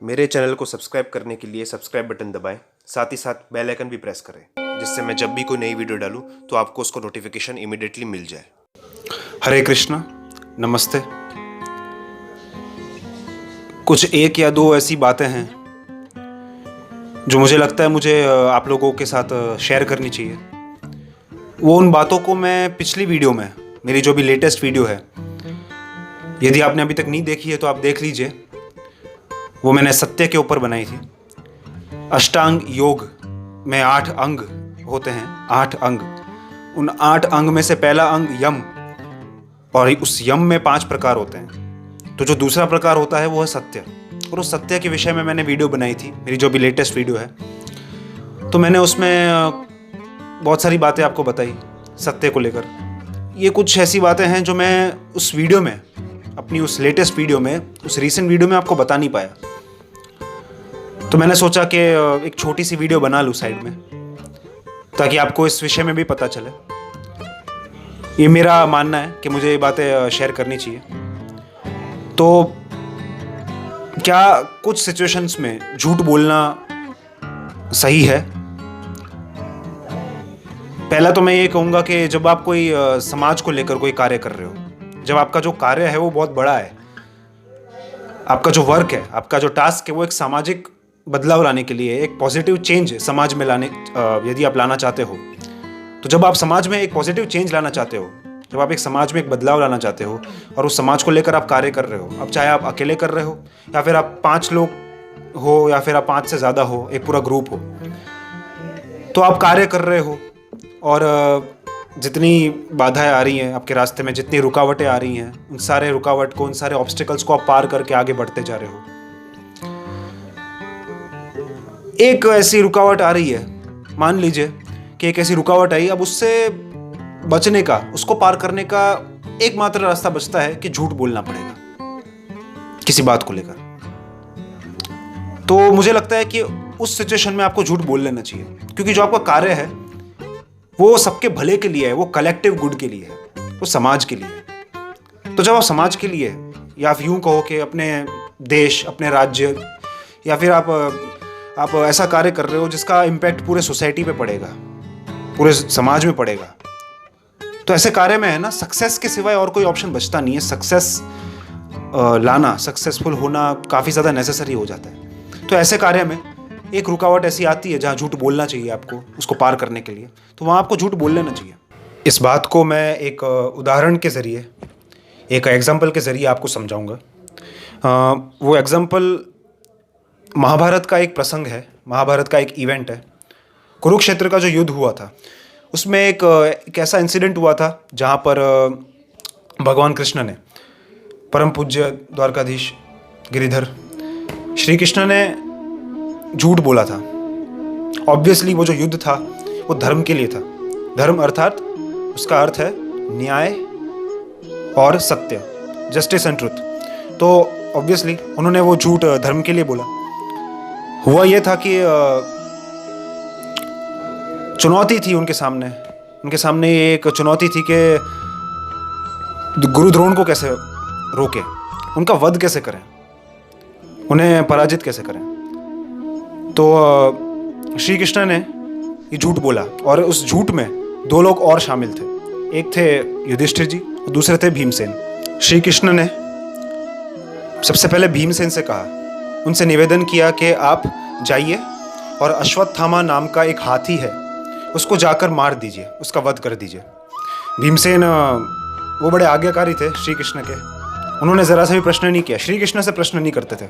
मेरे चैनल को सब्सक्राइब करने के लिए सब्सक्राइब बटन दबाएं, साथ ही साथ बेल आइकन भी प्रेस करें, जिससे मैं जब भी कोई नई वीडियो डालूं तो आपको उसको नोटिफिकेशन इमीडिएटली मिल जाए। हरे कृष्णा, नमस्ते। कुछ एक या दो ऐसी बातें हैं जो मुझे लगता है मुझे आप लोगों के साथ शेयर करनी चाहिए। वो उन बातों को मैं पिछली वीडियो में, मेरी जो भी लेटेस्ट वीडियो है, यदि आपने अभी तक नहीं देखी है तो आप देख लीजिए। वो मैंने सत्य के ऊपर बनाई थी। अष्टांग योग में 8 अंग होते हैं, 8 अंग। उन 8 अंग में से पहला अंग यम, और उस यम में 5 प्रकार होते हैं। तो जो दूसरा प्रकार होता है वो है सत्य, और उस सत्य के विषय में मैंने वीडियो बनाई थी, मेरी जो भी लेटेस्ट वीडियो है। तो मैंने उसमें बहुत सारी बातें आपको बताई सत्य को लेकर। ये कुछ ऐसी बातें हैं जो मैं उस वीडियो में, अपनी उस लेटेस्ट वीडियो में, उस रीसेंट वीडियो में आपको बता नहीं पाया। तो मैंने सोचा कि एक छोटी सी वीडियो बना लूँ साइड में, ताकि आपको इस विषय में भी पता चले। ये मेरा मानना है कि मुझे ये बातें शेयर करनी चाहिए। तो क्या कुछ सिचुएशंस में झूठ बोलना सही है? पहला तो मैं ये कहूँगा कि जब आप कोई समाज को लेकर कोई कार्य कर रहे हो, जब आपका जो कार्य है वो बहुत बड़ा है, आपका जो वर्क है, आपका जो टास्क है वो एक सामाजिक बदलाव लाने के लिए, एक पॉजिटिव चेंज समाज में लाने, यदि आप लाना चाहते हो, तो जब आप समाज में एक पॉजिटिव चेंज लाना चाहते हो, जब आप एक समाज में एक बदलाव लाना चाहते हो और उस समाज को लेकर आप कार्य कर रहे हो, अब चाहे आप अकेले कर रहे हो या फिर आप 5 लोग हो या फिर आप 5 से ज़्यादा हो, एक पूरा ग्रुप हो, तो आप कार्य कर रहे हो और जितनी बाधाएं आ रही हैं आपके रास्ते में, जितनी रुकावटें आ रही हैं, उन सारे रुकावट को, उन सारे ऑब्स्टिकल्स को आप पार करके आगे बढ़ते जा रहे हो। एक ऐसी रुकावट आ रही है, मान लीजिए कि एक ऐसी रुकावट आई, अब उससे बचने का, उसको पार करने का एकमात्र रास्ता बचता है कि झूठ बोलना पड़ेगा किसी बात को लेकर। तो मुझे लगता है कि उस सिचुएशन में आपको झूठ बोल लेना चाहिए, क्योंकि जो आपका कार्य है वो सबके भले के लिए है, वो कलेक्टिव गुड के लिए है, वो समाज के लिए है। तो जब आप समाज के लिए, या आप यूं कहो कि अपने देश, अपने राज्य, या फिर आप ऐसा कार्य कर रहे हो जिसका इम्पैक्ट पूरे सोसाइटी पे पड़ेगा, पूरे समाज में पड़ेगा, तो ऐसे कार्य में है ना, सक्सेस के सिवाय और कोई ऑप्शन बचता नहीं है। सक्सेस लाना, सक्सेसफुल होना काफ़ी ज़्यादा नेसेसरी हो जाता है। तो ऐसे कार्य में एक रुकावट ऐसी आती है जहाँ झूठ बोलना चाहिए आपको, उसको पार करने के लिए, तो वहाँ आपको झूठ बोल लेना चाहिए। इस बात को मैं एक उदाहरण के ज़रिए, एक एग्जाम्पल के ज़रिए आपको समझाऊंगा। वो एग्जाम्पल महाभारत का एक प्रसंग है, महाभारत का एक इवेंट है। कुरुक्षेत्र का जो युद्ध हुआ था, उसमें एक ऐसा इंसिडेंट हुआ था जहाँ पर भगवान कृष्ण ने, परम पूज्य द्वारकाधीश गिरिधर श्री कृष्ण ने झूठ बोला था। ऑब्वियसली वो जो युद्ध था वो धर्म के लिए था। धर्म अर्थात उसका अर्थ है न्याय और सत्य, जस्टिस एंड ट्रुथ। तो ऑब्वियसली उन्होंने वो झूठ धर्म के लिए बोला। हुआ ये था कि चुनौती थी उनके सामने एक चुनौती थी कि गुरु द्रोण को कैसे रोके, उनका वध कैसे करें, उन्हें पराजित कैसे करें। तो श्री कृष्ण ने ये झूठ बोला, और उस झूठ में 2 लोग और शामिल थे। एक थे युधिष्ठिर जी और दूसरे थे भीमसेन। श्री कृष्ण ने सबसे पहले भीमसेन से कहा, उनसे निवेदन किया कि आप जाइए और अश्वत्थामा नाम का एक हाथी है, उसको जाकर मार दीजिए, उसका वध कर दीजिए। भीमसेन वो बड़े आज्ञाकारी थे श्री कृष्ण के, उन्होंने ज़रा सा भी प्रश्न नहीं किया, श्री कृष्ण से प्रश्न नहीं करते थे।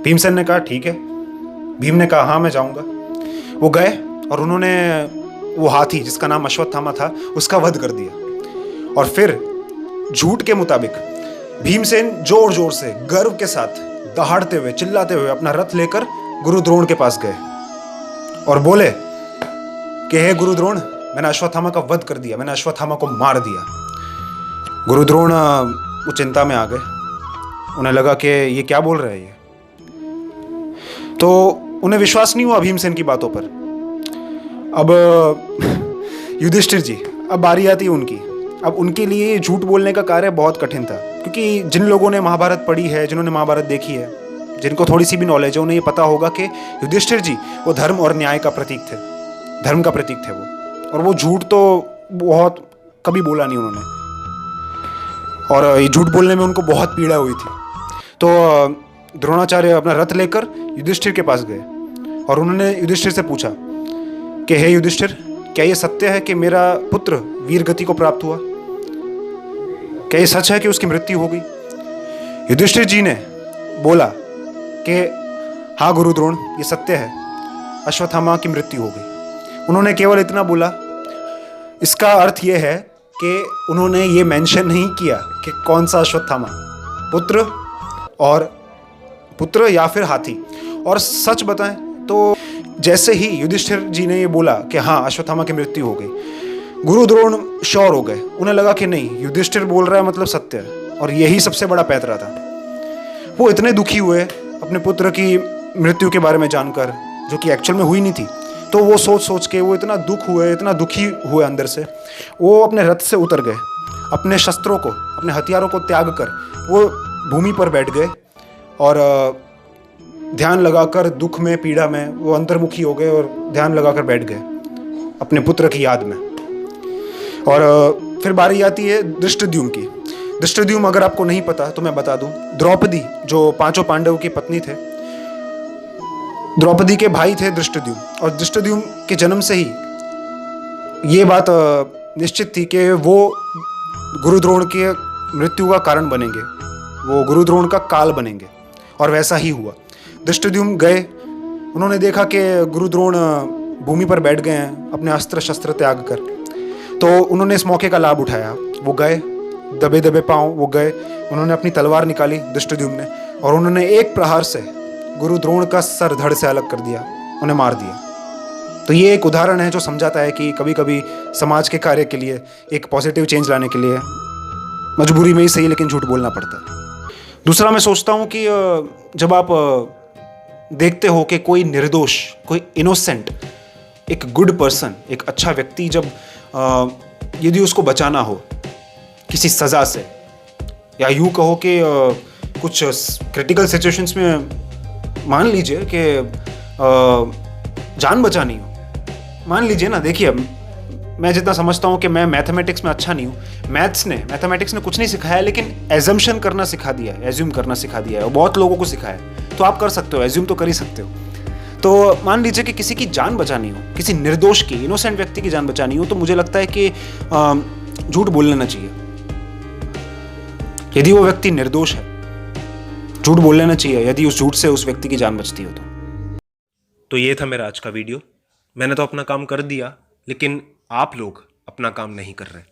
भीमसेन ने कहा ठीक है। भीम ने कहा हाँ मैं जाऊंगा। वो गए और उन्होंने वो हाथी जिसका नाम अश्वत्थामा था उसका वध कर दिया। और फिर झूठ के मुताबिक भीमसेन जोर जोर से गर्व के साथ दहाड़ते हुए, चिल्लाते हुए अपना रथ लेकर गुरु द्रोण के पास गए और बोले कि हे गुरु द्रोण, मैंने अश्वत्थामा का वध कर दिया, मैंने अश्वत्थामा को मार दिया। गुरु द्रोण वो चिंता में आ गए, उन्हें लगा कि ये क्या बोल रहे हैं ये। तो उन्हें विश्वास नहीं हुआ भीमसेन की बातों पर। अब युधिष्ठिर जी, अब बारी आती है उनकी। अब उनके लिए झूठ बोलने का कार्य बहुत कठिन था, क्योंकि जिन लोगों ने महाभारत पढ़ी है, जिन्होंने महाभारत देखी है, जिनको थोड़ी सी भी नॉलेज है उन्हें ये पता होगा कि युधिष्ठिर जी वो धर्म और न्याय का प्रतीक थे, धर्म का प्रतीक थे वो। और वो झूठ तो बहुत कभी बोला नहीं उन्होंने, और ये झूठ बोलने में उनको बहुत पीड़ा हुई थी। तो द्रोणाचार्य अपना रथ लेकर युधिष्ठिर के पास गए और उन्होंने युधिष्ठिर से पूछा कि हे युधिष्ठिर, क्या ये सत्य है कि मेरा पुत्र वीर गति को प्राप्त हुआ? क्या ये सच है कि उसकी मृत्यु हो गई? युधिष्ठिर जी ने बोला कि हाँ गुरु द्रोण, ये सत्य है, अश्वत्थामा की मृत्यु हो गई। उन्होंने केवल इतना बोला। इसका अर्थ ये है कि उन्होंने ये मेंशन नहीं किया कि कौन सा अश्वत्थामा, पुत्र या फिर हाथी। और सच बताएं तो जैसे ही युधिष्ठिर जी ने ये बोला कि हाँ अश्वत्थामा की मृत्यु हो गई, गुरु द्रोण श्योर हो गए। उन्हें लगा कि नहीं, युधिष्ठिर बोल रहा है मतलब सत्य है, और यही सबसे बड़ा पैतरा था। वो इतने दुखी हुए अपने पुत्र की मृत्यु के बारे में जानकर, जो कि एक्चुअल में हुई नहीं थी। तो वो सोच के वो इतना इतना दुखी हुए अंदर से, वो अपने रथ से उतर गए, अपने शस्त्रों को, अपने हथियारों को त्याग कर वो भूमि पर बैठ गए और ध्यान लगाकर, दुख में, पीड़ा में वो अंतर्मुखी हो गए और ध्यान लगाकर बैठ गए अपने पुत्र की याद में। और फिर बारी आती है धृष्टद्युम्न की। धृष्टद्युम्न अगर आपको नहीं पता तो मैं बता दूं, द्रौपदी जो पांचों पांडवों की पत्नी थे, द्रौपदी के भाई थे धृष्टद्युम्न। और धृष्टद्युम्न के जन्म से ही ये बात निश्चित थी कि वो गुरु द्रोण की मृत्यु का कारण बनेंगे, वो गुरु द्रोण का काल बनेंगे। और वैसा ही हुआ। धृष्टद्युम्न गए, उन्होंने देखा कि गुरु द्रोण भूमि पर बैठ गए हैं अपने अस्त्र शस्त्र त्याग कर। तो उन्होंने इस मौके का लाभ उठाया, वो गए दबे दबे पांव, वो गए, उन्होंने अपनी तलवार निकाली धृष्टद्युम्न ने, और उन्होंने एक प्रहार से गुरु द्रोण का सर धड़ से अलग कर दिया, उन्हें मार दिया। तो ये एक उदाहरण है जो समझाता है कि कभी कभी समाज के कार्य के लिए, एक पॉजिटिव चेंज लाने के लिए मजबूरी में ही सही लेकिन झूठ बोलना पड़ता है। दूसरा, मैं सोचता हूँ कि जब आप देखते हो कि कोई निर्दोष, कोई इनोसेंट, एक गुड पर्सन, एक अच्छा व्यक्ति, जब यदि उसको बचाना हो किसी सज़ा से, या यूँ कहो कि कुछ क्रिटिकल सिचुएशंस में मान लीजिए कि जान बचानी हो, मान लीजिए ना, देखिए मैं जितना समझता हूँ कि मैं मैथमेटिक्स में अच्छा नहीं हूँ, मैथमेटिक्स ने कुछ नहीं सिखाया, लेकिन एजम्पशन करना सिखा दिया है, एज्यूम करना सिखा दिया है, और बहुत लोगों को सिखाया है। तो आप कर सकते हो, एज्यूम तो कर ही सकते हो। तो मान लीजिए कि किसी की जान बचानी हो, किसी निर्दोष की, इनोसेंट व्यक्ति की जान बचानी हो, तो मुझे लगता है कि झूठ बोल लेना चाहिए। यदि वो व्यक्ति निर्दोष है, झूठ बोल लेना चाहिए, यदि उस झूठ से उस व्यक्ति की जान बचती हो तो ये था मेरा आज का वीडियो। मैंने तो अपना काम कर दिया, लेकिन आप लोग अपना काम नहीं कर रहे।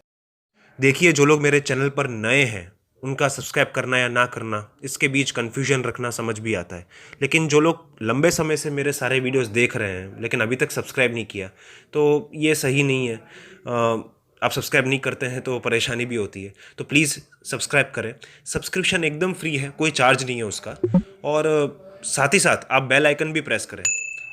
देखिए, जो लोग मेरे चैनल पर नए हैं उनका सब्सक्राइब करना या ना करना, इसके बीच कन्फ्यूजन रखना समझ भी आता है। लेकिन जो लोग लंबे समय से मेरे सारे वीडियोस देख रहे हैं लेकिन अभी तक सब्सक्राइब नहीं किया, तो ये सही नहीं है। आप सब्सक्राइब नहीं करते हैं तो परेशानी भी होती है। तो प्लीज़ सब्सक्राइब करें। सब्सक्रिप्शन एकदम फ्री है, कोई चार्ज नहीं है उसका। और साथ ही साथ आप बेल आइकन भी प्रेस करें,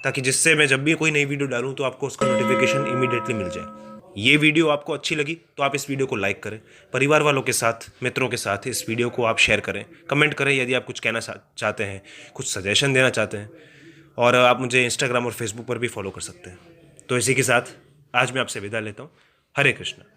ताकि जिससे मैं जब भी कोई नई वीडियो डालूं तो आपको उसका नोटिफिकेशन इमीडिएटली मिल जाए। ये वीडियो आपको अच्छी लगी तो आप इस वीडियो को लाइक करें, परिवार वालों के साथ, मित्रों के साथ इस वीडियो को आप शेयर करें, कमेंट करें यदि आप कुछ कहना चाहते हैं, कुछ सजेशन देना चाहते हैं। और आप मुझे इंस्टाग्राम और फेसबुक पर भी फॉलो कर सकते हैं। तो इसी के साथ आज मैं आपसे विदा लेता हूँ। हरे कृष्ण।